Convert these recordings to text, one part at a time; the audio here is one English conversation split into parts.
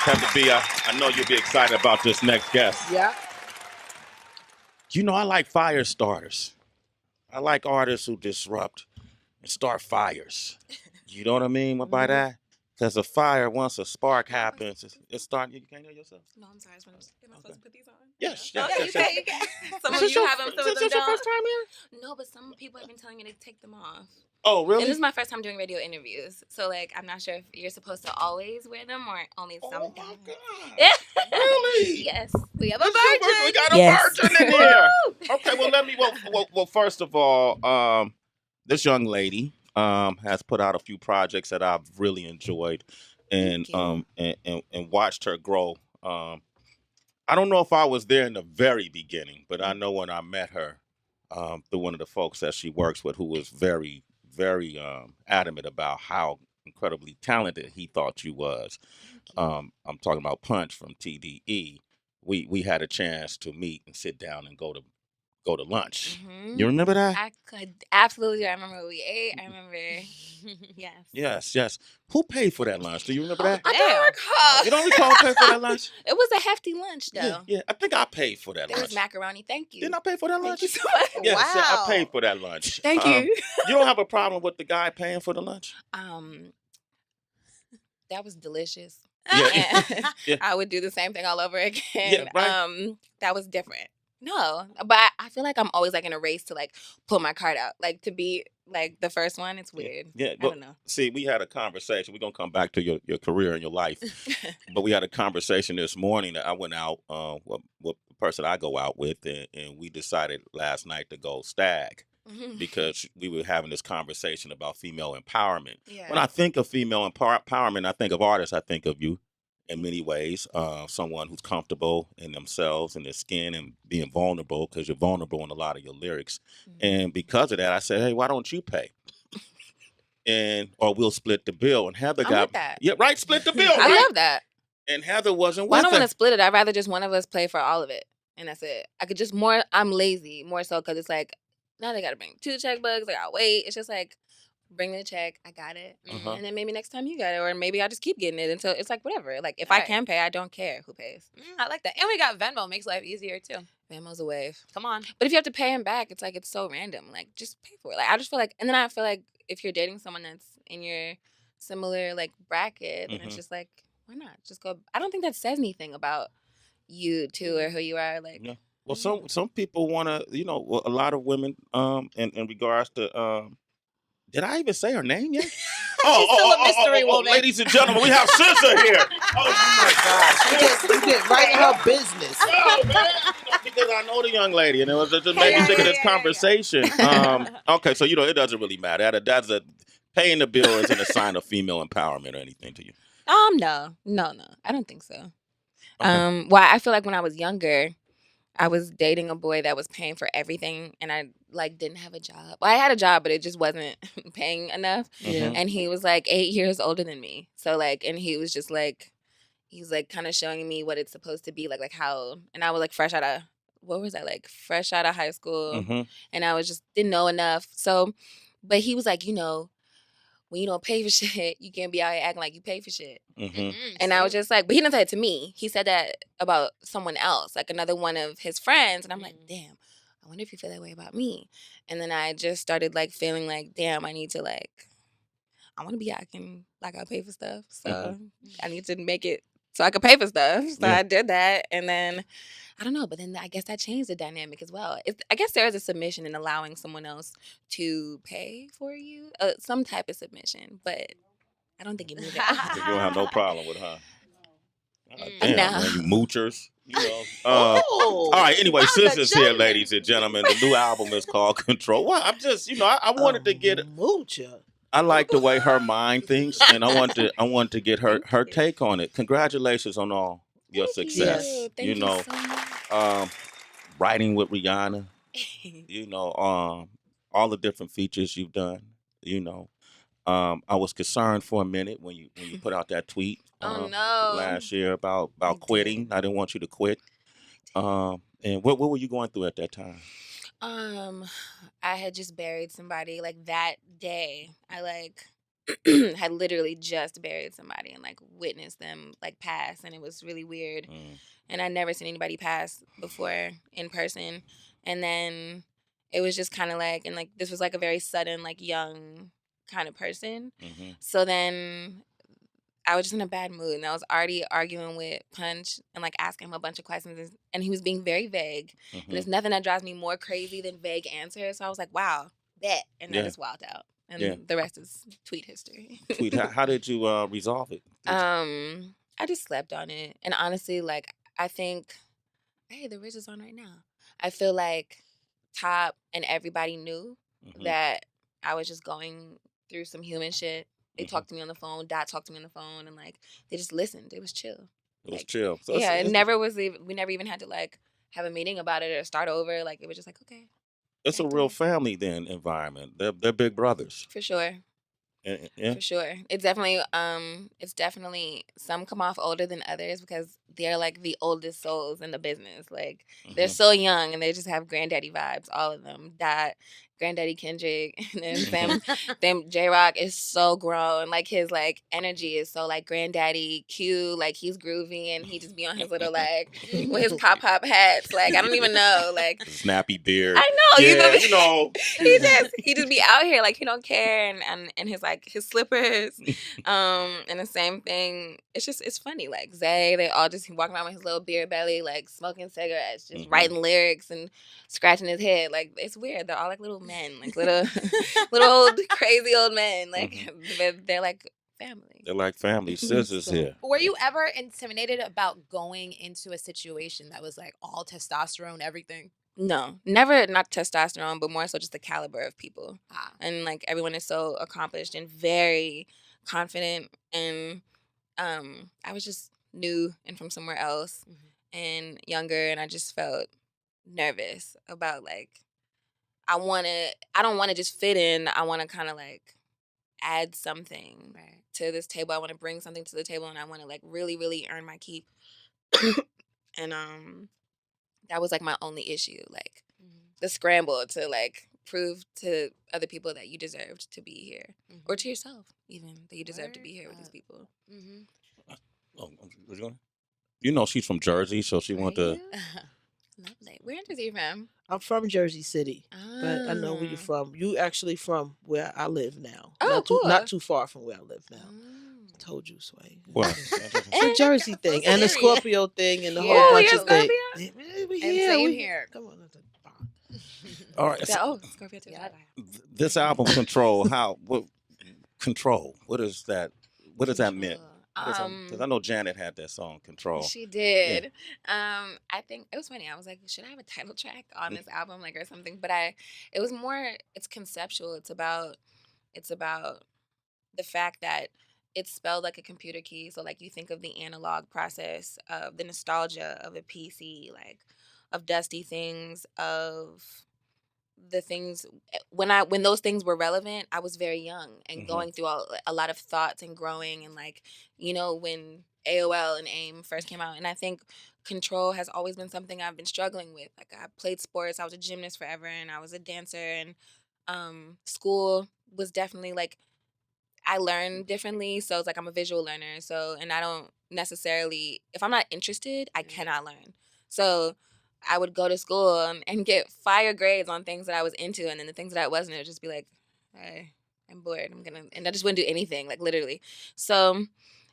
Kevin B, I know you'll be excited about this next guest. Yeah. You know, I like fire starters. I like artists who disrupt and start fires. You know what I mean by that? Because a fire, once a spark happens, it start. You can't hear yourself? No, I'm sorry. Am I supposed to put these on? Yes, Yeah. yes, Okay, yes. you can. Some Is of this you have them, some of is them this your don't. first time here? No, but some people have been telling me to take them off. Oh, really? And this is my first time doing radio interviews. So, like, I'm not sure if you're supposed to always wear them or only sometimes. Oh, my God. Really? Yes. We have a We virgin. got a virgin in here. Okay, well, let me, well, first of all, this young lady has put out a few projects that I've really enjoyed and watched her grow. I don't know if I was there in the very beginning, but I know when I met her through one of the folks that she works with, who was very, very adamant about how incredibly talented he thought you was. I'm talking about Punch from TDE. We had a chance to meet and sit down and go to lunch. Mm-hmm. You remember that? I could absolutely. I remember what we ate. I remember. Yes. Yes. Who paid for that lunch? Do you remember that? I don't recall. You don't recall paying for that lunch? It was a hefty lunch, though. Yeah. I think I paid for that There lunch. was macaroni. Thank you. Didn't I pay for that lunch? Thank you so much. Yes, Wow. I paid for that lunch. Thank you. You don't have a problem with the guy paying for the lunch? That was delicious. Yeah. And Yeah. I would do the same thing all over again. Yeah, right. That was different. No, but I feel like I'm always like in a race to like pull my card out, like to be like the first one. It's weird. Yeah, I but don't know. see, we had a conversation. We're gonna come back to your career and your life, but we had a conversation this morning that I went out with the person I go out with, and we decided last night to go stag because we were having this conversation about female empowerment. Yeah. When I think of female empowerment, I think of artists. I think of you in many ways. Someone who's comfortable in themselves and their skin and being vulnerable, because you're vulnerable in a lot of your lyrics. And because of that, I said, hey, why don't you pay? Or we'll split the bill. And Heather I'm got with that. Yeah, right, split the bill. I right? love that. And Heather wasn't Well, I with don't want to it. split it. I'd rather just one of us play for all of it, and that's it. I could just more. I'm lazy more so because it's like now they got to bring 2 checkbooks. I got to wait. It's just like bring the check. I got it, and then maybe next time you got it, or maybe I just keep getting it until it's like whatever. Like if I Right. can pay, I don't care who pays. I like that. And we got Venmo. Makes life easier, too. Venmo's a wave. Come on. But if you have to pay him back, it's like it's so random. Like just pay for it. Like I just feel like, and then I feel like if you're dating someone that's in your similar like bracket, then it's just like why not just go? I don't think that says anything about you two or who you are. Like Yeah. Well, some people want to, a lot of women, in regards to, did I even say her name yet? Still a mystery woman. Ladies and gentlemen, we have SZA here. Oh my gosh. You get right in her business. Oh, man. Because I know the young lady, and it was just made me think of this conversation. Okay, so it doesn't really matter. That's paying the bill isn't a sign of female empowerment or anything to you. no, I don't think so. Okay. Well, I feel like when I was younger, I was dating a boy that was paying for everything, and I like didn't have a job. Well, I had a job, but it just wasn't paying enough. Yeah. And he was like 8 years older than me, so like, and he was just like, he's like kind of showing me what it's supposed to be like how, and I was like fresh out of high school, and I was just didn't know enough. So, but he was like, when you don't pay for shit, you can't be out here acting like you pay for shit. And I was just like, but he didn't say it to me. He said that about someone else, like another one of his friends. And I'm like, damn, I wonder if you feel that way about me. And then I just started like feeling like, damn, I need to I want to be acting like I pay for stuff. So I need to make it so I could pay for stuff. So I did that. And then, I don't know, but then I guess that changed the dynamic as well. I guess there is a submission in allowing someone else to pay for you, some type of submission, but I don't think you move that. You don't have no problem with her. Damn, No. man, you moochers. All right, anyway, SZA's here, ladies and gentlemen. The new album is called Control. Well, I'm just, I wanted to get Moocher. I like the way her mind thinks, and I want to get her take on it. Congratulations on all your success. Thank you so much. Writing with Rihanna, all the different features you've done. I was concerned for a minute when you put out that tweet Oh no. last year about quitting. I didn't want you to quit. And what were you going through at that time? I had just buried somebody like that day. I had literally just buried somebody and like witnessed them like pass, and it was really weird. And I'd never seen anybody pass before in person. And then it was just kind of like, and like this was like a very sudden, like young kind of person. So then I was just in a bad mood, and I was already arguing with Punch and like asking him a bunch of questions, and he was being very vague. And there's nothing that drives me more crazy than vague answers. So I was like, wow, that, and I just walked out, and the rest is tweet history. How did you resolve it? I just slept on it, and honestly, like I think, hey, the Ridge is on right now. I feel like Top and everybody knew that I was just going through some human shit. They talked to me on the phone. Dot talked to me on the phone, and like they just listened. It was chill. It was chill. So yeah, it never was. We never even had to like have a meeting about it or start over. Like it was just like, okay. It's a real family then environment. They're big brothers. For sure. Yeah. For sure. It's definitely some come off older than others because they're like the oldest souls in the business. Like they're so young and they just have granddaddy vibes, all of them. Dot, Granddaddy Kendrick, and then them J-Rock is so grown. Like his like energy is so like granddaddy Q, like he's groovy and he just be on his little like with his pop hats. Like I don't even know. Like snappy beard. I know, yeah, you know. he just be out here like he don't care and his like his slippers. And the same thing. It's funny. Like Zay, they all just walking around with his little beer belly, like smoking cigarettes, just writing lyrics and scratching his head. Like it's weird. They're all like little men, like little old crazy old men. Like they're like family. They're like family. SZA's here. Were you ever intimidated about going into a situation that was like all testosterone, everything? No, never. Not testosterone, but more so just the caliber of people. And like everyone is so accomplished and very confident, and I was just new and from somewhere else and younger, and I just felt nervous about like I don't want to just fit in. I want to kind of like add something to this table. I want to bring something to the table, and I want to like really, really earn my keep. And that was like my only issue, like the scramble to like prove to other people that you deserved to be here, or to yourself even that you deserve to be here with these people. Oh, you know she's from Jersey, so she went to. Lovely. Where in Jersey are you from? I'm from Jersey City, but I know where you're from. You actually from where I live now. Oh, cool. Not too far from where I live now. I told you, Sway. Well, it's a Jersey thing and the Scorpio thing and the whole bunch of things. Same here. Come on. All right. So, Scorpio too. Yeah. This album, Control. Control? What is that? What does that mean? Because I know Janet had that song, Control. She did. Yeah. I think it was funny. I was like, should I have a title track on this album, like, or something? But it was more. It's conceptual. It's about the fact that it's spelled like a computer key. So, like, you think of the analog process of the nostalgia of a PC, like, of dusty things, of the things when those things were relevant. I was very young and going through a lot of thoughts and growing, and like, you know, when AOL and AIM first came out, and I think control has always been something I've been struggling with. Like I played sports, I was a gymnast forever, and I was a dancer, and school was definitely like I learn differently, so it's like I'm a visual learner, so, and I don't necessarily, if I'm not interested, I cannot learn. So I would go to school and get fire grades on things that I was into, and then the things that I wasn't, it would just be like, hey, I'm bored. And I just wouldn't do anything, like literally. So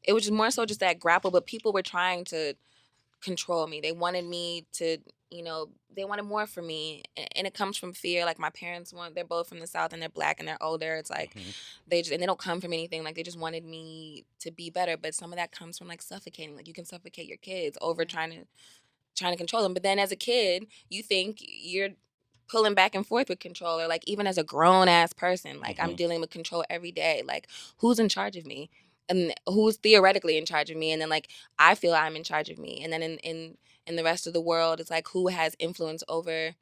it was just more so just that grapple, but people were trying to control me. They wanted me to, you know, they wanted more from me. And it comes from fear. Like my parents they're both from the South and they're Black and they're older. It's like and they don't come from anything. Like they just wanted me to be better. But some of that comes from like suffocating. Like you can suffocate your kids over trying to control them. But then as a kid, you think you're pulling back and forth with control, or like even as a grown ass person, like I'm dealing with control every day. Like who's in charge of me, and who's theoretically in charge of me, and then like I feel I'm in charge of me, and then in the rest of the world, it's like who has influence over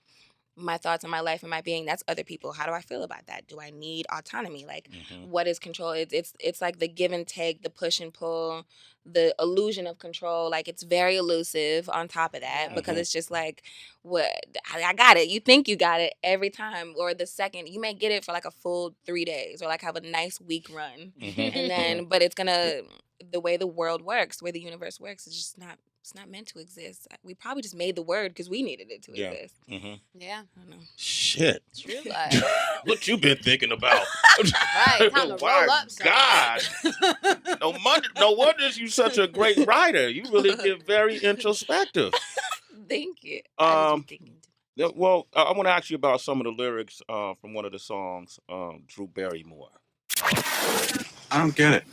my thoughts on my life and my being, that's other people. How do I feel about that? Do I need autonomy? Like, what is control? It's like the give and take, the push and pull, the illusion of control. Like, it's very elusive on top of that, because it's just like, what, I got it. You think you got it every time, or the second. You may get it for like a full 3 days, or like have a nice week run. And then, but it's gonna, the way the world works, the way the universe works, it's not meant to exist. We probably just made the word because we needed it to exist. Yeah. I don't know. Shit. True life. What you been thinking about? Right. Time to roll up. God. No wonder you such a great writer. You really get very introspective. Thank you. Well, I want to ask you about some of the lyrics from one of the songs, Drew Barrymore. I don't get it.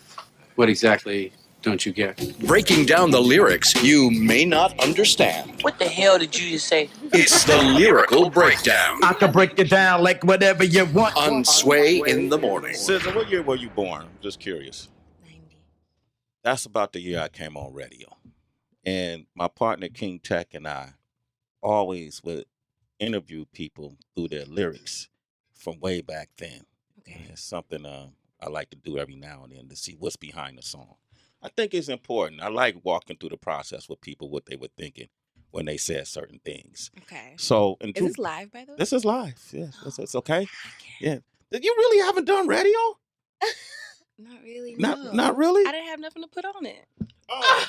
What exactly don't you get? Breaking down the lyrics you may not understand. What the hell did you just say? It's the Lyrical Breakdown I can break it down like whatever you want. on Sway in the Morning. SZA, what year were you born? Just curious. 90. That's about the year I came on radio. And my partner, King Tech, and I always would interview people through their lyrics from way back then. Okay. And it's something I like to do every now and then to see what's behind the song. I think it's important. I like walking through the process with people, what they were thinking when they said certain things. Okay. So, Is this live, by the way? This is live. Yes, it's okay. Yeah. You really haven't done radio? Not really. Not really? I didn't have nothing to put on it. Yo, I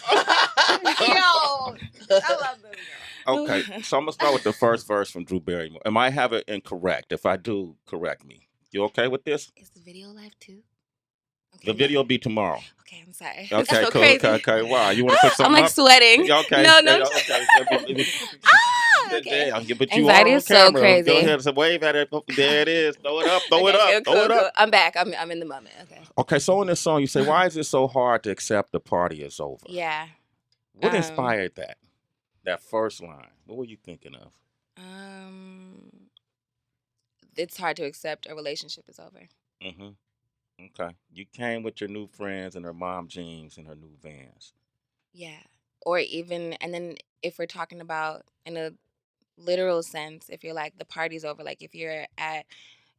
love this girl. Okay, so I'm gonna start with the first verse from Drew Barrymore. Am I have it incorrect? If I do, correct me. You okay with this? Is the video live too? Okay, The video will be be Okay, I'm sorry. Okay, It's so cool. crazy. Okay. Wow, you want to put I'm something like up? sweating. Yeah, okay. No. Yeah, okay. Okay. Yeah, but you Anxiety are on is so camera. crazy. Go ahead and wave at it. There it is. Throw it up. Throw it Okay, up. cool, Throw it cool. up. I'm back. I'm in the moment. Okay. Okay, so in this song, you say, "Why is it so hard to accept the party is over?" Yeah. What inspired that? That first line. What were you thinking of? It's hard to accept a relationship is over. Mm-hmm. Okay. You came with your new friends and her mom jeans and her new Vans. Yeah. Or even, and then if we're talking about in a literal sense, if you're like the party's over, like if you're at,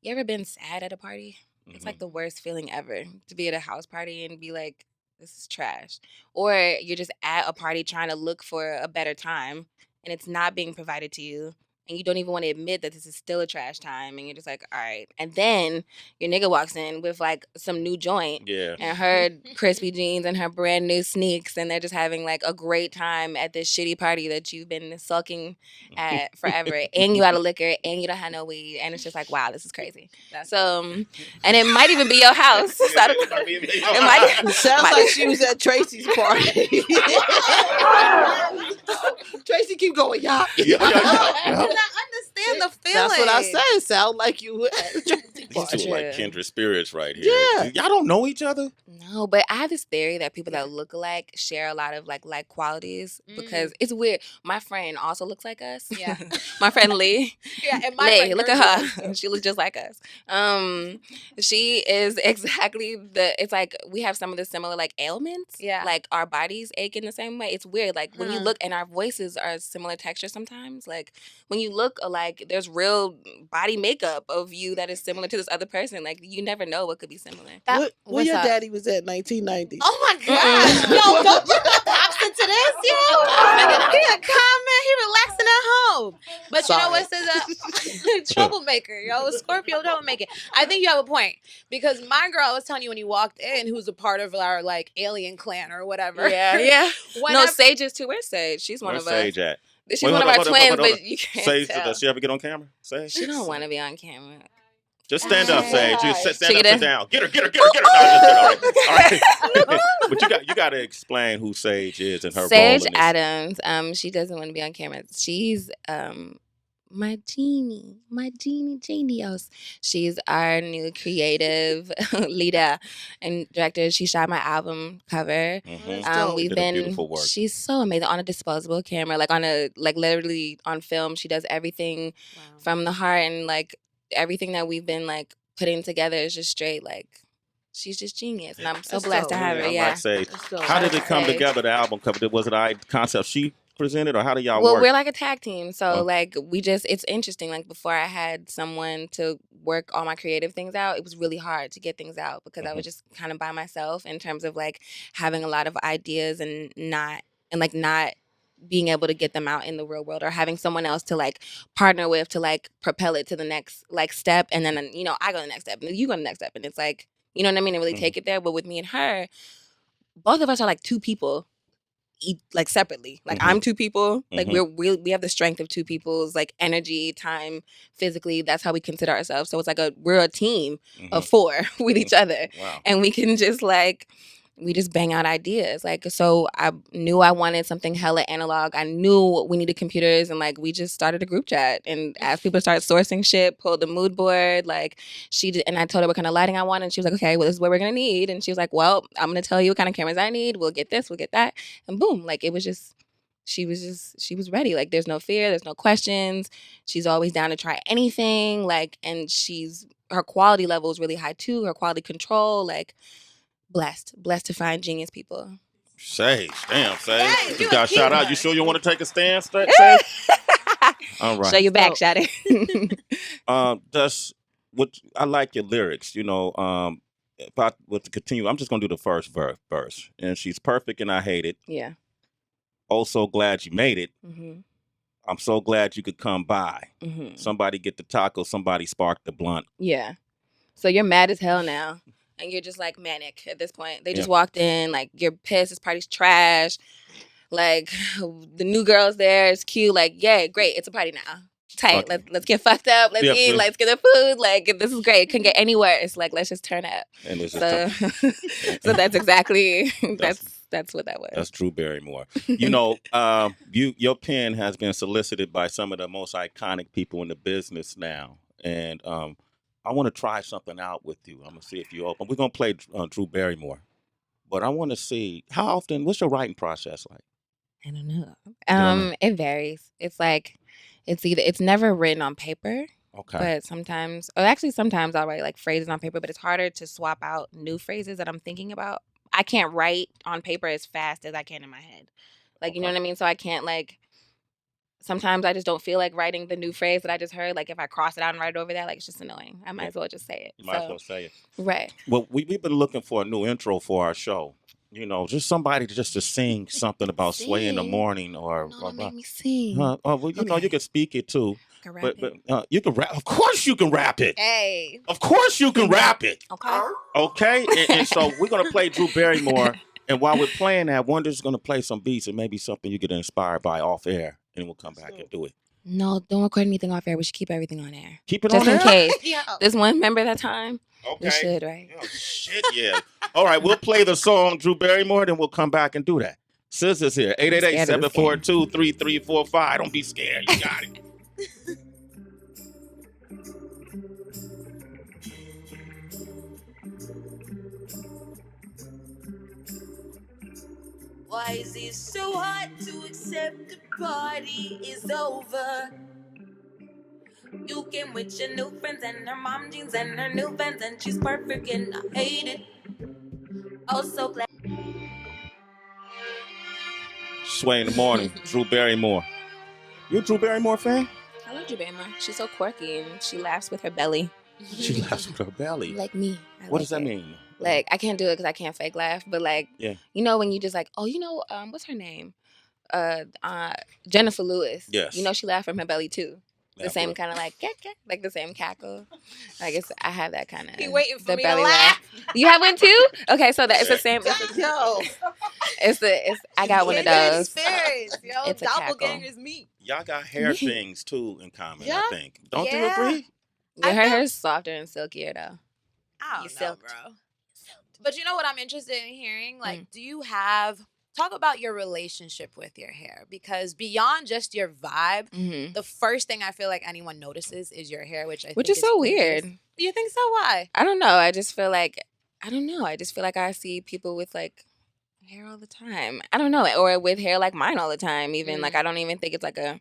you ever been sad at a party? It's like the worst feeling ever to be at a house party and be like, this is trash. Or you're just at a party trying to look for a better time and it's not being provided to you. And you don't even want to admit that this is still a trash time. And you're just like, all right. And then your nigga walks in with like some new joint. Yeah. And her crispy jeans and her brand new sneaks. And they're just having like a great time at this shitty party that you've been sulking at forever. And you out of liquor and you don't have no weed. And it's just like, wow, this is crazy. So, and it might even be your house. So It sounds like she was at Tracy's party. Tracy, keep going, y'all. I understand the feeling. That's what I said. It sound like you were at a Tracy These party. two are like kindred spirits right here. Yeah. Y'all don't know each other? No, but I have this theory that people that look alike share a lot of like qualities because it's weird. My friend also looks like us. Yeah. My friend Lee. Yeah, and my Lee, friend look at her. She looks just like us. She is exactly it's like we have some of the similar like ailments. Yeah. Like our bodies ache in the same way. It's weird. Like when you look, and our voices are similar texture sometimes. Like when you look alike, there's real body makeup of you that is similar to this other person. Like you never know what could be similar. Where your daddy was at 1990? Oh my God. Yo, don't you put pops into this, yo. He a comment. He relaxing at home. But you know what, SZA? Troublemaker, yo. Scorpio troublemaker. I think you have a point. Because my girl, I was telling you when you walked in, who's a part of our like alien clan or whatever. Yeah. When No, Sage is too. Where's Sage? She's one Where's of us. Sage at? She's Wait, one of hold our on, twins, hold on. but you can't Sage, tell. does she ever get on camera? Sage? She don't want to be on camera. Just stand up, Sage. You stand up, Cheetah. sit down. Get her. No, just get her. All right. But you got to explain who Sage is and her Sage role in this. Adams. She doesn't want to be on camera. She's my genie house. She's our new creative leader and director. She shot my album cover. We've Did a been. beautiful work. She's so amazing on a disposable camera, like on a literally on film. She does everything from the heart, and like everything that we've been like putting together is just straight like. She's just genius, and I'm so blessed to have her. I Yeah. might say, how did it come Sage. together? The album cover. Was it concept? She presented, or how do y'all Well, work? we're like a tag team. So, Oh. like, it's interesting. Like, before I had someone to work all my creative things out, it was really hard to get things out because I was just kind of by myself in terms of, like, having a lot of ideas and not being able to get them out in the real world, or having someone else to, like, partner with to, like, propel it to the next, like, step. And then, you know, I go to the next step and you go to the next step. And it's like, you know what I mean? And really take it there. But with me and her, both of us are like two people. Like separately, like I'm two people, like we have the strength of two people's like energy, time, physically. That's how we consider ourselves. So it's like we're a team of four with each other. Wow. And we can just we just bang out ideas. Like, so I knew I wanted something hella analog. I knew we needed computers, and like we just started a group chat and asked people to start sourcing shit, pulled the mood board. Like and I told her what kind of lighting I wanted. And she was like, okay, well, this is what we're gonna need. And she was like, well, I'm gonna tell you what kind of cameras I need. We'll get this, we'll get that. And boom, like it was just she was ready. Like there's no fear, there's no questions. She's always down to try anything. Like, and her quality level is really high too. Her quality control, like blessed to find genius people. Sage, damn, Sage. You got shout out. You sure you want to take a stand, Sage? All right. Show your back, Shotty. I like your lyrics. You know, if I were to continue, I'm just gonna do the first verse. And she's perfect, and I hate it. Yeah. Oh, so glad you made it. Mm-hmm. I'm so glad you could come by. Mm-hmm. Somebody get the taco. Somebody spark the blunt. Yeah. So you're mad as hell now. And you're just like manic at this point. They just walked in, like you're pissed, this party's trash. Like the new girl's there, it's cute, like, yeah, great, it's a party now. Tight. Let's get fucked up, let's eat, let's get the food. Like this is great. It couldn't get anywhere. It's like let's just turn up. And it's so that's exactly that's what that was. That's Drew Barrymore. You know, your pen has been solicited by some of the most iconic people in the business now. And I want to try something out with you. I'm going to see if you're open. We're going to play Drew Barrymore. But I want to see, what's your writing process like? I don't know. It varies. It's like, it's never written on paper. Okay. But sometimes I'll write like phrases on paper, but it's harder to swap out new phrases that I'm thinking about. I can't write on paper as fast as I can in my head. Like, you know what I mean? So I can't sometimes I just don't feel like writing the new phrase that I just heard. Like if I cross it out and write it over that, like it's just annoying. I might as well just say it. You might as well say it. Right. Well, we've been looking for a new intro for our show. You know, just somebody to sing something about Sway in the morning or make me sing. Well, you know, you can speak it too. But you can rap. Of course you can rap it. Hey. Of course you can rap it. Okay. Okay. And so we're gonna play Drew Barrymore. And while we're playing that, Wonder's gonna play some beats and maybe something you get inspired by off air, and we'll come back and do it. No, don't record anything off air. We should keep everything on air. Keep it just on in air? case. Yeah. This one, remember that time? Okay. We should, right? Oh, shit, yeah. All right, we'll play the song Drew Barrymore, then we'll come back and do that. SZA's here. 888-742-3345. Don't be scared. You got it. Why is it so hard to accept the party is over? You came with your new friends and her mom jeans and her new Vans, and she's perfect and I hate it. Oh, so glad. Sway in the morning, Drew Barrymore. You a Drew Barrymore fan? I love Drew Barrymore. She's so quirky and she laughs with her belly. She laughs with her belly. Like me. What does that mean? Like, I can't do it because I can't fake laugh. But like, yeah. You know, when you just like, oh, you know, what's her name? Jennifer Lewis. Yes. You know, she laughed from her belly too. The same kind of like the same cackle. I guess I have that kind of. He waiting for me to belly laugh. You have one too? Okay, so it's the same. Yo, I got one of those. Spirits, yo, It's a doppelgangers meet. Y'all got hair things too in common, I think. Don't you agree? Yeah, her hair's softer and silkier though. I don't know, bro. But you know what I'm interested in hearing? Like, do you talk about your relationship with your hair? Because beyond just your vibe, the first thing I feel like anyone notices is your hair, which is so weird. Do you think so? Why? I don't know. I just feel like I see people with like hair all the time. I don't know, or with hair like mine all the time. Even like I don't even think it's like a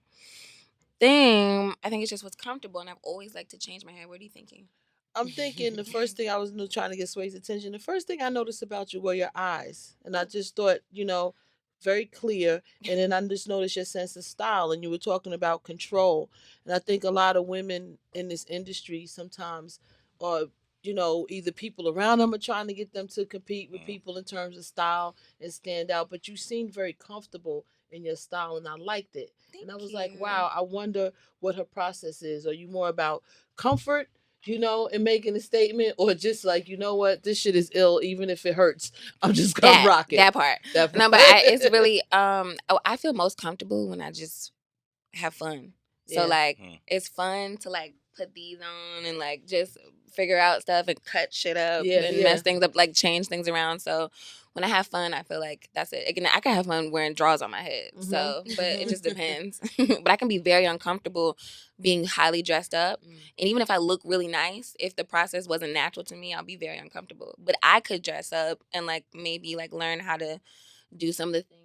thing. I think it's just what's comfortable, and I've always liked to change my hair. What are you thinking? I'm thinking the first thing I was trying to get Sway's attention. The first thing I noticed about you were your eyes, and I just thought, you know, very clear. And then I just noticed your sense of style, and you were talking about control. And I think a lot of women in this industry sometimes are, either people around them are trying to get them to compete with people in terms of style and stand out. But you seemed very comfortable in your style, and I liked it. And I was like, wow, I wonder what her process is. Are you more about comfort, and making a statement, or just like, you know what, this shit is ill, even if it hurts, I'm just gonna rock it. That part. No, but it's really I feel most comfortable when I just have fun. So like it's fun to like put these on and like just figure out stuff and cut shit up and mess things up, like change things around. So when I have fun, I feel like that's it. Again, I can have fun wearing drawers on my head. So, but it just depends. But I can be very uncomfortable being highly dressed up. And even if I look really nice, if the process wasn't natural to me, I'll be very uncomfortable. But I could dress up and like maybe like learn how to do some of the things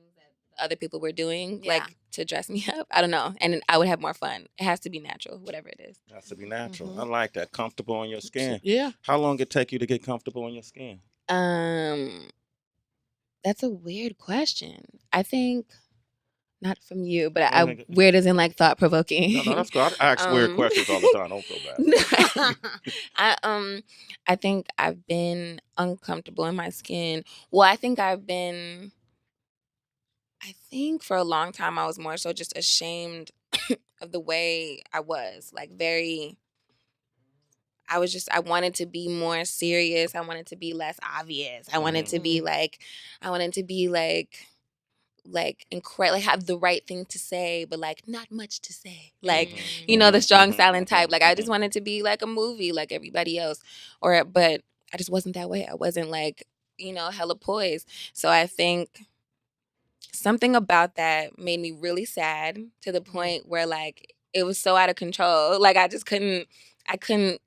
other people were doing, like to dress me up. I don't know. And I would have more fun. It has to be natural, whatever it is. It has to be natural. I like that. Comfortable on your skin. Yeah. How long it take you to get comfortable on your skin? That's a weird question. I think not from you, but weird as in like thought provoking. No, that's good. I ask weird questions all the time. Don't feel bad. I think I've been uncomfortable in my skin. Well, I think for a long time I was more so just ashamed of the way I was. Like I wanted to be more serious. I wanted to be less obvious. I wanted to be like incredible, like have the right thing to say, but like not much to say. Like, the strong silent type. Like I just wanted to be like a movie like everybody else. But I just wasn't that way. I wasn't like, hella poised. So I think something about that made me really sad to the point where like it was so out of control. Like I couldn't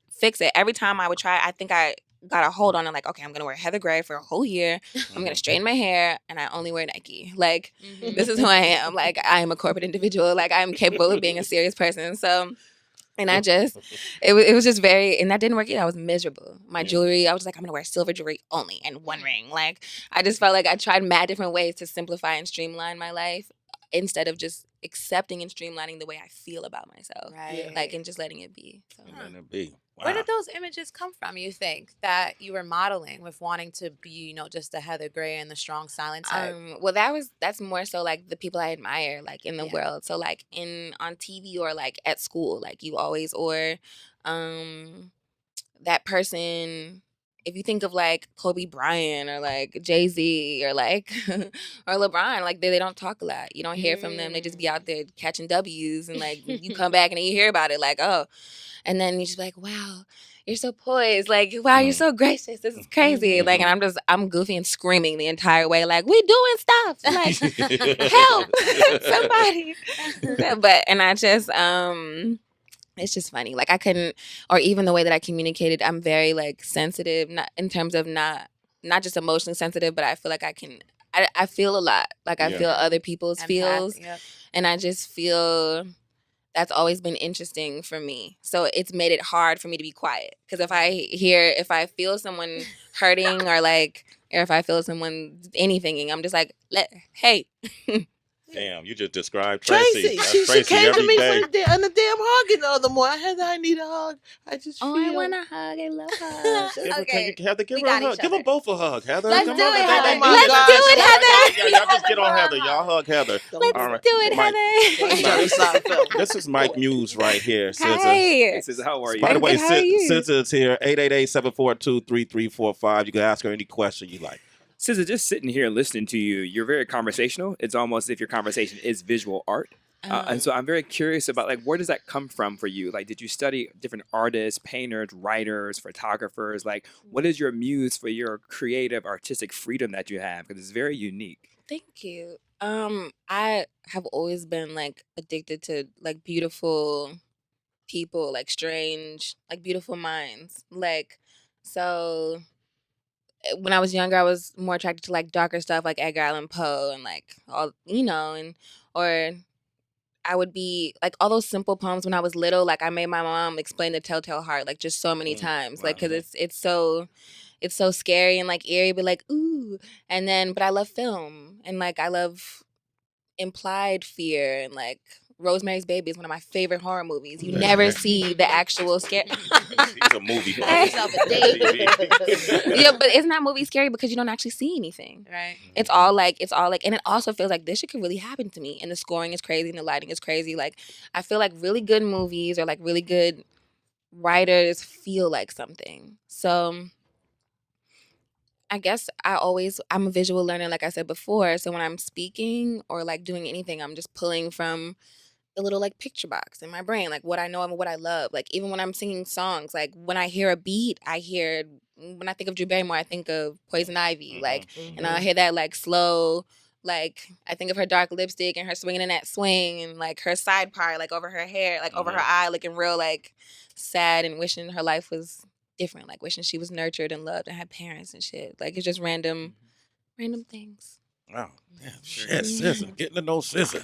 fix it. Every time I would try, I think I got a hold on it. Like, okay, I'm gonna wear heather gray for a whole year. I'm gonna straighten my hair, and I only wear Nike. Like this is who I am. Like I am a corporate individual. Like I'm capable of being a serious person. So. And I just, it was just very, and that didn't work either. I was miserable. My jewelry, I was like, I'm going to wear silver jewelry only and one ring. Like, I just felt like I tried mad different ways to simplify and streamline my life instead of just accepting and streamlining the way I feel about myself. Right. Like, and just letting it be. So. Letting it be. Wow. Where did those images come from, you think, that you were modeling with wanting to be, just the heather gray and the strong silent type? Well, that's more so like the people I admire, like in the world. So like on TV or like at school, like you always, or that person, if you think of like Kobe Bryant or like Jay-Z or like or LeBron, like they don't talk a lot. You don't hear from them. They just be out there catching W's, and like you come back and you hear about it, like, oh. And then you just be like, wow, you're so poised. Like, wow, you're so gracious. This is crazy. Like, and I'm goofy and screaming the entire way. Like, we doing stuff. Like, help somebody. And I just, it's just funny. Like, I couldn't, or even the way that I communicated, I'm very like sensitive, not in terms of not just emotionally sensitive, but I feel like I feel a lot. Like I feel other people's feels. Yep. And I just feel that's always been interesting for me. So it's made it hard for me to be quiet. Because if I feel someone hurting or if I feel someone anything, I'm just like, hey. Damn, you just described Tracy. She came to me on the damn hugging the other morning. Heather, I need a hug. I just feel. I want a hug. I love hugs. Okay. Heather, give her a hug. Give them both a hug, Heather. Let's do it, Heather. Let's do it, Heather. Y'all just get on Heather. Y'all hug Heather. Let's do it, Heather. This is Mike Muse right here. Hey. SZA, how are you? By the way, SZA is here. 888-742-3345. You can ask her any question you like. SZA, just sitting here listening to you, you're very conversational. It's almost as if your conversation is visual art. And so I'm very curious about, like, where does that come from for you? Like, did you study different artists, painters, writers, photographers? Like, what is your muse for your creative, artistic freedom that you have? Because it's very unique. Thank you. I have always been, like, addicted to, like, beautiful people, like, strange, like, beautiful minds. Like, so when I was younger, I was more attracted to like darker stuff like Edgar Allan Poe and like all, or I would be like all those simple poems when I was little. Like I made my mom explain the Telltale Heart like just so many times, like because it's so it's so scary and like eerie, but like ooh. And then, but I love film and like I love implied fear and like Rosemary's Baby is one of my favorite horror movies. You never see the actual scare. It's a movie. Yeah, but isn't that movie scary because you don't actually see anything? Right. It's all like, and it also feels like this shit could really happen to me. And the scoring is crazy and the lighting is crazy. Like, I feel like really good movies or like really good writers feel like something. So I guess I'm a visual learner, like I said before. So when I'm speaking or like doing anything, I'm just pulling from the little like picture box in my brain, like what I know and what I love. Like even when I'm singing songs, like when I hear a beat, when I think of Drew Barrymore, I think of Poison Ivy, like, and I hear that like slow, like I think of her dark lipstick and her swinging in that swing and like her side part, like over her hair, like over her eye, looking real like sad and wishing her life was different, like wishing she was nurtured and loved and had parents and shit. Like it's just random things. Wow, damn, shit, SZA, getting to know SZA.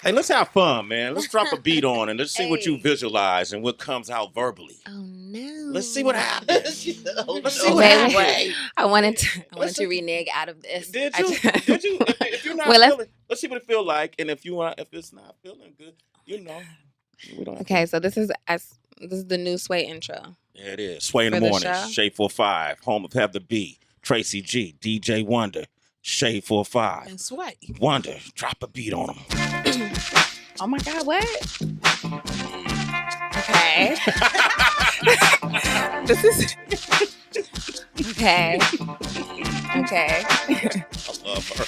Hey, let's have fun, man. Let's drop a beat on and let's see what you visualize and what comes out verbally. Oh no! Let's see what happens. Let's see what Wait. happens. I wanted to renege out of this. Did you? If you're not feeling, let's see what it feel like. And if it's not feeling good, we don't. Okay, so this is the new Sway intro. Yeah, it is. Sway in the morning. Shade 45, home of Have the B, Tracy G, DJ Wonder. Shade 45. And Sway. Wonder, drop a beat on him. Oh my God, what? Okay. This is... Okay. I love her.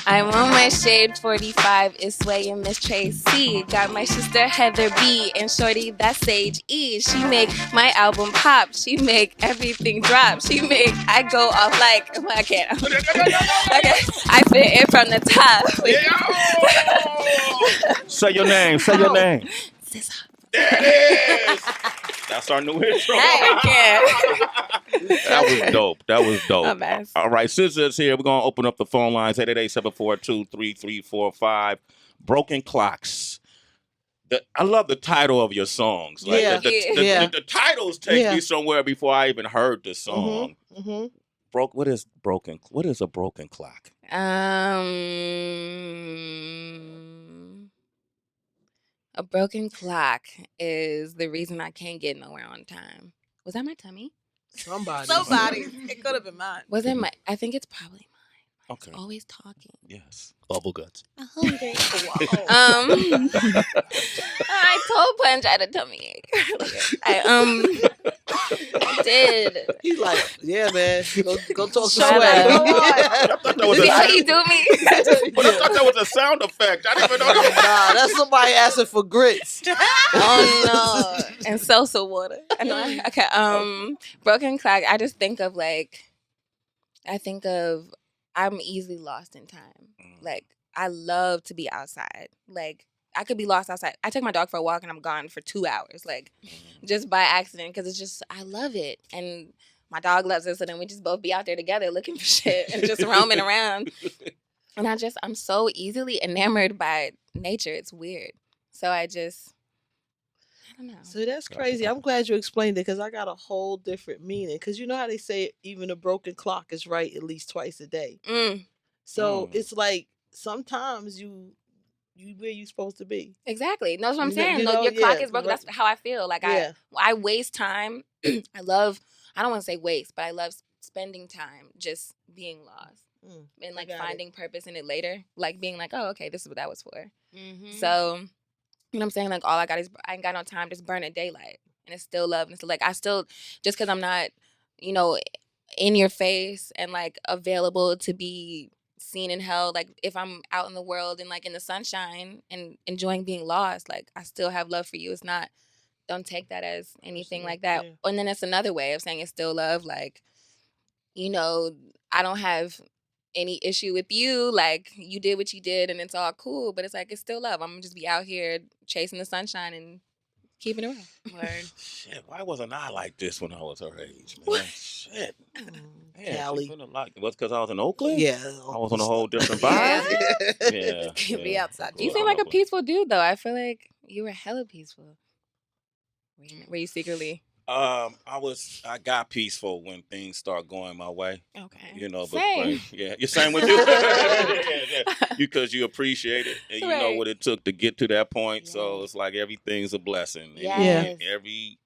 I'm on my shade 45. It's Sway and Miss Tracy. Got my sister Heather B and shorty that's Sage E. She make my album pop. She make everything drop. She make I go off like I can't. Okay, I fit it from the top. Say your name. Say your name. SZA. There it is. That's our new intro. That was dope. A mess. All right, SZA's here. We're going to open up the phone lines, 888-742-3345. Broken Clocks. I love the title of your songs. Like the titles take me somewhere before I even heard the song. What is a broken clock? A broken clock is the reason I can't get nowhere on time. Was that my tummy? Somebody. It could have been mine. Was it my? I think it's probably mine. Okay. Always talking. Yes. Bubble guts. I'm hungry. I told Punch I had a tummy ache earlier. I did. He's like, yeah, man. Go talk to Sway. I thought that was See how you do me? But I thought that was a sound effect. I didn't even know that. Nah, that's somebody asking for grits. Oh no. And salsa water. I know. Okay. Broken clock. I just think of I'm easily lost in time. Like I love to be outside. Like I could be lost outside. I take my dog for a walk and I'm gone for 2 hours, like just by accident, because it's just I love it, and my dog loves it. So then we just both be out there together looking for shit and just roaming around. And I'm so easily enamored by nature. It's weird. So I don't know. So that's crazy. I'm glad you explained it because I got a whole different meaning. Because you know how they say even a broken clock is right at least twice a day. So it's like sometimes you where you supposed to be. Exactly. That's what I'm saying. Your clock is broken. That's how I feel. Like I waste time. I don't want to say waste, but I love spending time just being lost and like finding purpose in it later. Like being like, oh, okay, this is what that was for. So, you know what I'm saying? Like all I got is I ain't got no time, just burn at daylight. And it's still love. And it's like I still, just because I'm not, in your face and like available to be seen and held, like if I'm out in the world and like in the sunshine and enjoying being lost, like I still have love for you. It's not, don't take that as anything like that. Yeah. And then it's another way of saying it's still love. Like, I don't have any issue with you. Like you did what you did and it's all cool, but it's like, it's still love. I'm gonna just be out here chasing the sunshine and keeping it real. Word. Shit, why wasn't I like this when I was her age, man? Shit. Cali. It was because I was in Oakland? Yeah. I was on a whole different vibe. Yeah. Be outside. You seem like a peaceful dude, though. I feel like you were hella peaceful. Were you secretly? I got peaceful when things start going my way. Okay. You know, but Same. yeah, you're same with you. yeah. Because you appreciate it and you know Right. what it took to get to that point. Yes. So it's like everything's a blessing. Yes. Every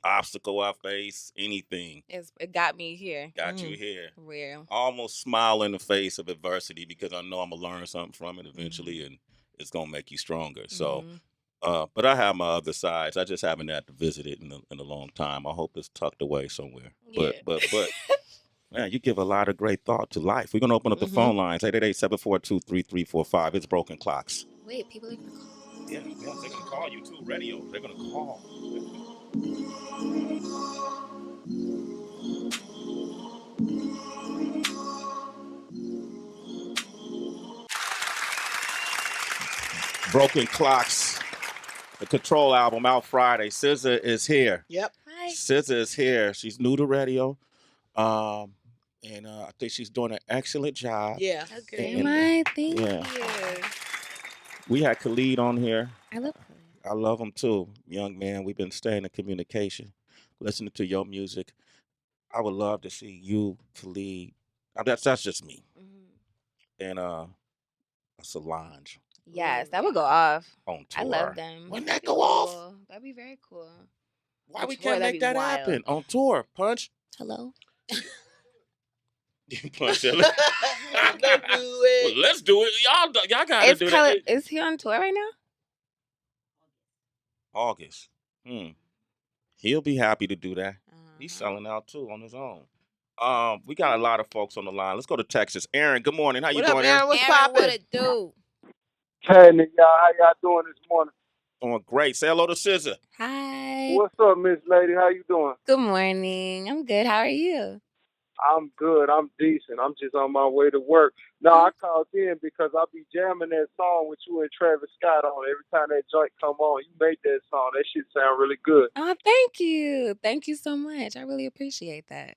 obstacle I face, anything It got me here. got you here. Real. I almost smile in the face of adversity because I know I'm gonna learn something from it eventually, and it's gonna make you stronger. So. But I have my other sides. I just haven't had to visit it in a long time. I hope it's tucked away somewhere. But man, you give a lot of great thought to life. We're gonna open up the phone lines 888-742-3345. It's Broken Clocks. Wait, people are gonna call. Yeah, they're gonna call you too. Radio, they're gonna call. Broken Clocks. The Control album out Friday. SZA is here. Yep. Hi. SZA is here. She's new to radio. And I think she's doing an excellent job. Yeah. Okay. And, Thank you. We had Khalid on here. I love Khalid. I love him too. Young man, we've been staying in communication, listening to your music. I would love to see you, Khalid. That's just me. And Solange. Yes, that would go off. On tour. I love them. Wouldn't that go off? That'd be very cool. Why we can't make that happen on tour? Punch. Hello. Punch. Well, let's do it. Y'all gotta do that. Is he on tour right now? August. He'll be happy to do that. He's selling out too on his own. We got a lot of folks on the line. Let's go to Texas. Aaron, good morning. How you doing, Aaron? What's poppin'? What it do? Hey, nigga, how y'all doing this morning? Doing great. Say hello to SZA. Hi. What's up, Miss Lady? How you doing? Good morning. I'm good. How are you? I'm good. I'm decent. I'm just on my way to work. No, I called in because I'll be jamming that song with you and Travis Scott on. Every time that joint come on, you make that song. That shit sound really good. Oh, thank you. Thank you so much. I really appreciate that.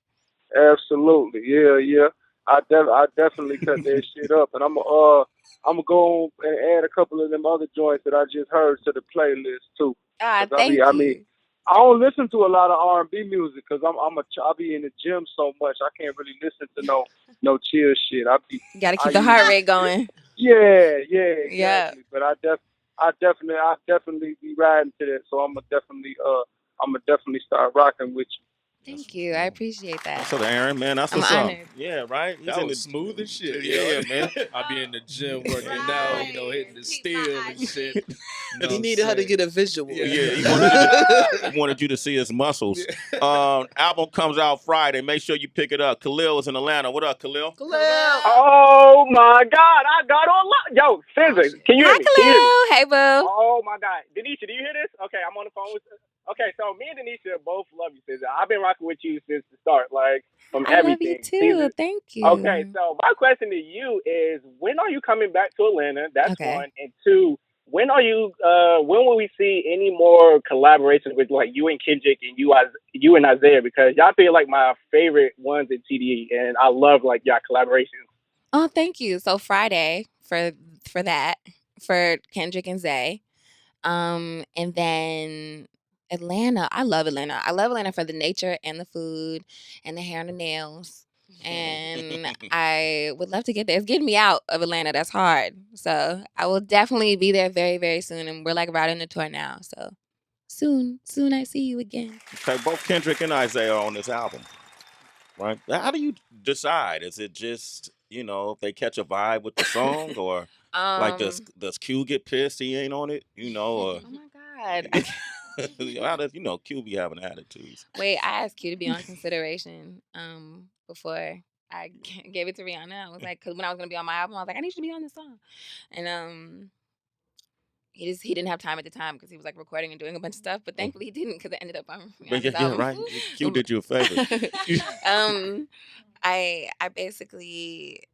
Absolutely. Yeah. I definitely cut that shit up, and I'm gonna go and add a couple of them other joints that I just heard to the playlist too. Thank you. I mean, I don't listen to a lot of R&B music because I be in the gym so much. I can't really listen to no chill shit. Gotta keep the heart rate going. Yeah, exactly. But I definitely be riding to that. So I'm gonna definitely start rocking with you. Thank you. I appreciate that. So Aaron, man, that's what's I'm up. honored. Yeah, right. He's That in was the smooth as shit. Yeah, man. I be in the gym working out, hitting the steel and shit. You know He what needed I'm her to saying? get a visual. he wanted you to see his muscles. Album comes out Friday. Make sure you pick it up. Khalil is in Atlanta. What up, Khalil? Oh my God, I got on lock. Yo, SZA, can you hear me? Khalil. Hey, boo. Oh my God, Denisha, do you hear this? Okay, I'm on the phone with. Okay, so me and Denisha both love you, SZA. I've been rocking with you since the start, like from I everything. love you too. Season. Thank you. Okay, so my question to you is, when are you coming back to Atlanta? That's one, and two. When will we see any more collaborations with like you and Kendrick and you and Isaiah? Because y'all feel like my favorite ones at TDE, and I love like y'all collaborations. Oh, thank you. So Friday for that, for Kendrick and Zay. And then Atlanta. I love Atlanta. I love Atlanta for the nature and the food and the hair and the nails. And I would love to get there. It's getting me out of Atlanta. That's hard. So I will definitely be there very, very soon. And we're like routing the tour now. So soon I see you again. Okay, both Kendrick and Isaiah are on this album, right? How do you decide? Is it just, if they catch a vibe with the song, or like does Q get pissed he ain't on it? Or oh my God. how does Q be having attitudes? Wait, I asked Q to be on consideration before I gave it to Rihanna. I was like, because when I was gonna be on my album, I was like, I need you to be on this song, and he didn't have time at the time because he was like recording and doing a bunch of stuff. But thankfully he didn't, because it ended up on Rihanna's album. Right. Q did you a favor. I basically.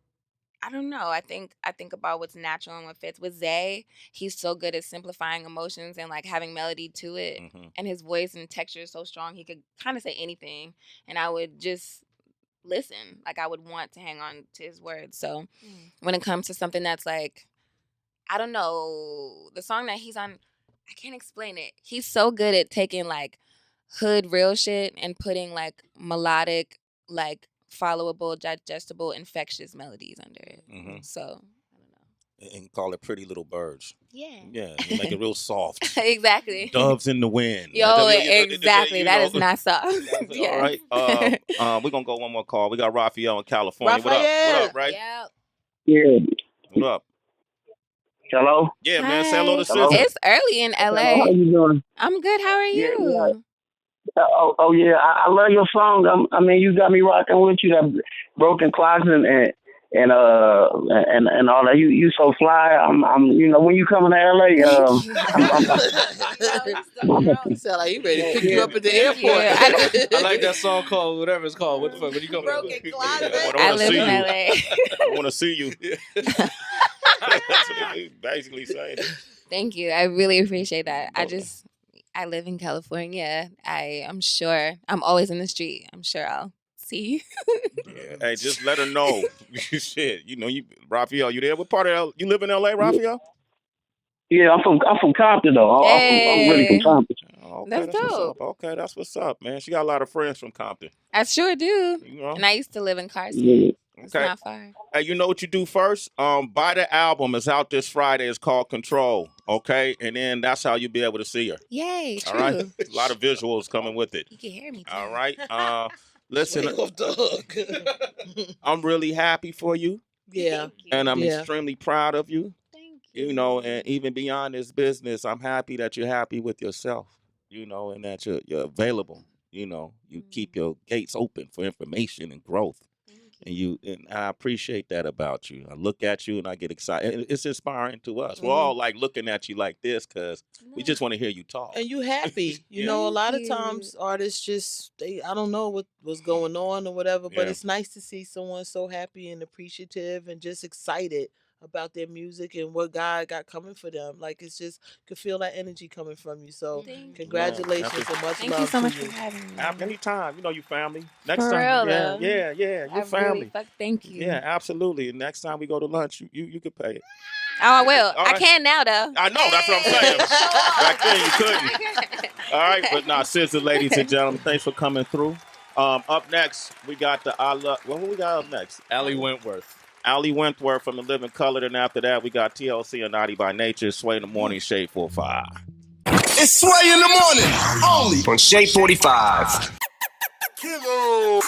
I don't know. I think about what's natural and what fits. With Zay, he's so good at simplifying emotions and like having melody to it. Mm-hmm. And his voice and texture is so strong. He could kind of say anything, and I would just listen. Like I would want to hang on to his words. So when it comes to something that's like, I don't know, the song that he's on, I can't explain it. He's so good at taking like hood real shit and putting like melodic, like followable, digestible, infectious melodies under it. So and call it Pretty Little Birds. Yeah. Yeah, you make it real soft. Exactly. Doves in the wind. Yo, exactly. That is not soft. Yes. All right. We're going to go one more call. We got Raphael in California. Raphael. What up, right? Yeah. What up? Hello? Yeah, man. Say hello to Hello? SZA. It's early in LA. How you doing? I'm good. How are you? Yeah. I love your song. I mean, you got me rocking with you. That Broken Clocks and all that. You so fly. I'm you know, when you coming to LA, You sound like you ready to pick you up at the airport. I like that song called whatever it's called. What the fuck? When you come Broken Closet. I live in LA. I want to see you. That's what he's basically saying. Thank you. I really appreciate that. I live in California. I'm sure I'm always in the street. I'm sure I'll see you. Hey, just let her know. Shit, Raphael, you there? What part of you live in LA, Raphael? Yeah, I'm from Compton though. I'm really from Compton. Okay, That's what's dope. up. Okay, that's what's up, man. She got a lot of friends from Compton. I sure do. You know? And I used to live in Carson. Yeah. It's Okay. not far. Hey, you know what you do first? Buy the album. It's out this Friday. It's called Control. Okay, and then that's how you be able to see her. Yay, true. All right, a lot of visuals coming with it. You can hear me too. All right. Listen, Wake up, Doug. I'm really happy for you. Yeah. And I'm Yeah. extremely proud of you. Thank You know, and even beyond this business, I'm happy that you're happy with yourself, and that you're available. You keep your gates open for information and growth. And I appreciate that about you. I look at you and I get excited. It's inspiring to us. We're all like looking at you like this because we just want to hear you talk. And you happy. You know, a lot of times artists just, I don't know what's going on or whatever, but it's nice to see someone so happy and appreciative and just excited about their music and what God got coming for them. Like, it's just, you can feel that energy coming from you. So congratulations and much Thank love you so much to you. for having me. Anytime, you family. Next For time, real, though. yeah, you family. Really thank you. Yeah, absolutely. And next time we go to lunch, you can pay it. Oh, I will. All right. I can now, though. I know, that's what I'm saying. Back then you couldn't. All right, but SZA, ladies and gentlemen, thanks for coming through. Up next, we got who we got up next? Allie Wentworth. Allie Wentworth from The Living Colored, and after that, we got TLC and Naughty by Nature, Sway in the Morning, Shade 45. It's Sway in the Morning, only On Shade 45. Kilo.